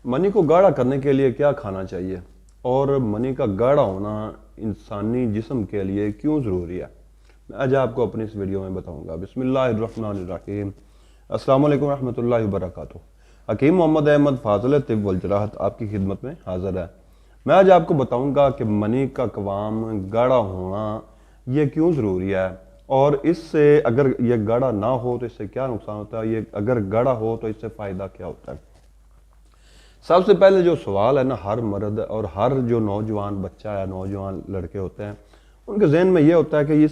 منی کو گاڑھا کرنے کے لیے کیا کھانا چاہیے اور منی کا گاڑھا ہونا انسانی جسم کے لیے کیوں ضروری ہے، میں آج آپ کو اپنی اس ویڈیو میں بتاؤں گا۔ بسم اللہ الرحمن الرحیم۔ السلام علیکم ورحمۃ اللہ وبرکاتہ۔ حکیم محمد احمد فاضل طب والجراحت آپ کی خدمت میں حاضر ہے۔ میں آج آپ کو بتاؤں گا کہ منی کا قوام گاڑھا ہونا یہ کیوں ضروری ہے، اور اس سے اگر یہ گاڑھا نہ ہو تو اس سے کیا نقصان ہوتا ہے، یہ اگر گاڑھا ہو تو اس سے فائدہ کیا ہوتا ہے۔ سب سے پہلے جو سوال ہے نا، ہر مرد اور ہر جو نوجوان بچہ ہے، نوجوان لڑکے ہوتے ہیں، ان کے ذہن میں یہ ہوتا ہے کہ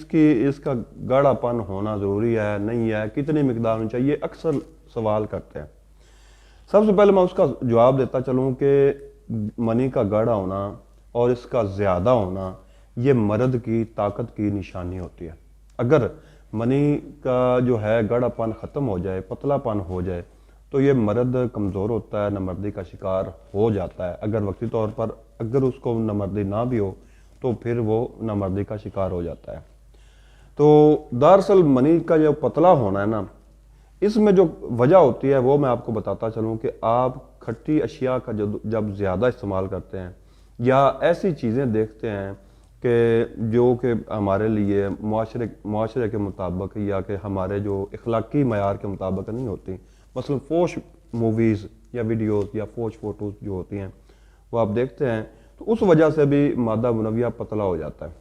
اس کا گاڑھا پن ہونا ضروری ہے نہیں ہے، کتنی مقدار ہونی چاہیے، اکثر سوال کرتے ہیں۔ سب سے پہلے میں اس کا جواب دیتا چلوں کہ منی کا گاڑھا ہونا اور اس کا زیادہ ہونا یہ مرد کی طاقت کی نشانی ہوتی ہے۔ اگر منی کا جو ہے گاڑھا پن ختم ہو جائے، پتلا پن ہو جائے، تو یہ مرد کمزور ہوتا ہے، نامردی کا شکار ہو جاتا ہے۔ اگر وقتی طور پر اگر اس کو نامردی نہ بھی ہو تو پھر وہ نامردی کا شکار ہو جاتا ہے۔ تو دراصل منی کا جو پتلا ہونا ہے نا، اس میں جو وجہ ہوتی ہے وہ میں آپ کو بتاتا چلوں کہ آپ کھٹی اشیاء کا جب زیادہ استعمال کرتے ہیں یا ایسی چیزیں دیکھتے ہیں جو کہ ہمارے لیے معاشرے کے مطابق یا کہ ہمارے جو اخلاقی معیار کے مطابق نہیں ہوتی، مثلا فوش موویز یا ویڈیوز یا فوش فوٹوز جو ہوتی ہیں وہ آپ دیکھتے ہیں، تو اس وجہ سے بھی مادہ منویہ پتلا ہو جاتا ہے۔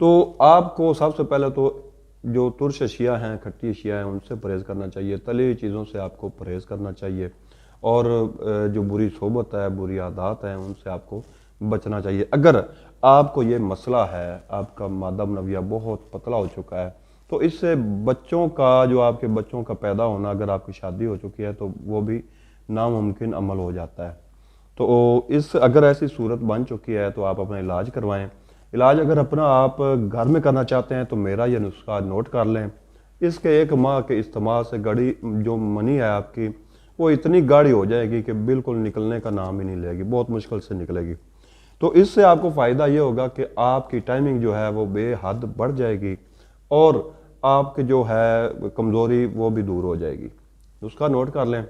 تو آپ کو سب سے پہلے تو جو ترش اشیاء ہیں، کھٹی اشیاء ہیں، ان سے پرہیز کرنا چاہیے، تلی ہوئی چیزوں سے آپ کو پرہیز کرنا چاہیے، اور جو بری صحبت ہے، بری عادات ہیں، ان سے آپ کو بچنا چاہیے۔ اگر آپ کو یہ مسئلہ ہے، آپ کا مادہ منویہ بہت پتلا ہو چکا ہے، تو اس سے بچوں کا جو آپ کے بچوں کا پیدا ہونا، اگر آپ کی شادی ہو چکی ہے تو وہ بھی ناممکن عمل ہو جاتا ہے۔ تو اگر ایسی صورت بن چکی ہے تو آپ اپنا علاج کروائیں۔ علاج اگر اپنا آپ گھر میں کرنا چاہتے ہیں تو میرا یہ نسخہ نوٹ کر لیں۔ اس کے 1 ماہ کے استعمال سے جو منی ہے آپ کی وہ اتنی گاڑھی ہو جائے گی کہ بالکل نکلنے کا نام ہی نہیں لے گی، بہت مشکل سے نکلے گی۔ تو اس سے آپ کو فائدہ یہ ہوگا کہ آپ کی ٹائمنگ جو ہے وہ بے حد بڑھ جائے گی، اور آپ کی جو ہے کمزوری وہ بھی دور ہو جائے گی۔ نسخہ نوٹ کر لیں۔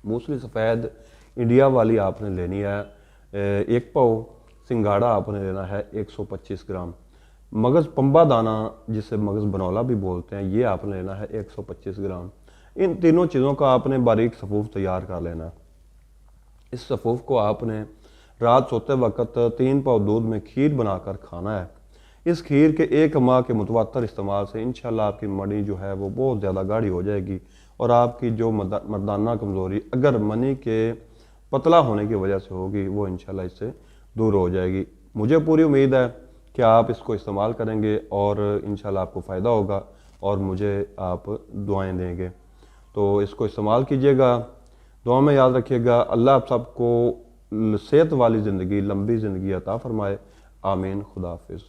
موسلی سفید انڈیا والی آپ نے لینی ہے 1 پاؤ، سنگاڑا آپ نے لینا ہے 125 گرام، مغز پمبا دانہ جسے مغز بنولا بھی بولتے ہیں یہ آپ نے لینا ہے 125 گرام۔ ان تینوں چیزوں کا آپ نے باریک صفوف تیار کر لینا ہے۔ اس صفوف کو آپ نے رات سوتے وقت 3 پاؤ دودھ میں کھیر بنا کر کھانا ہے۔ اس کھیر کے 1 ماہ کے متواتر استعمال سے انشاءاللہ آپ کی منی جو ہے وہ بہت زیادہ گاڑھی ہو جائے گی، اور آپ کی جو مردانہ کمزوری اگر منی کے پتلا ہونے کی وجہ سے ہوگی وہ انشاءاللہ اس سے دور ہو جائے گی۔ مجھے پوری امید ہے کہ آپ اس کو استعمال کریں گے اور انشاءاللہ آپ کو فائدہ ہوگا، اور مجھے آپ دعائیں دیں گے۔ تو اس کو استعمال کیجیے گا، دعا میں یاد رکھیے گا۔ اللہ آپ سب کو صحت والی زندگی، لمبی زندگی عطا فرمائے، آمین۔ خدا حافظ۔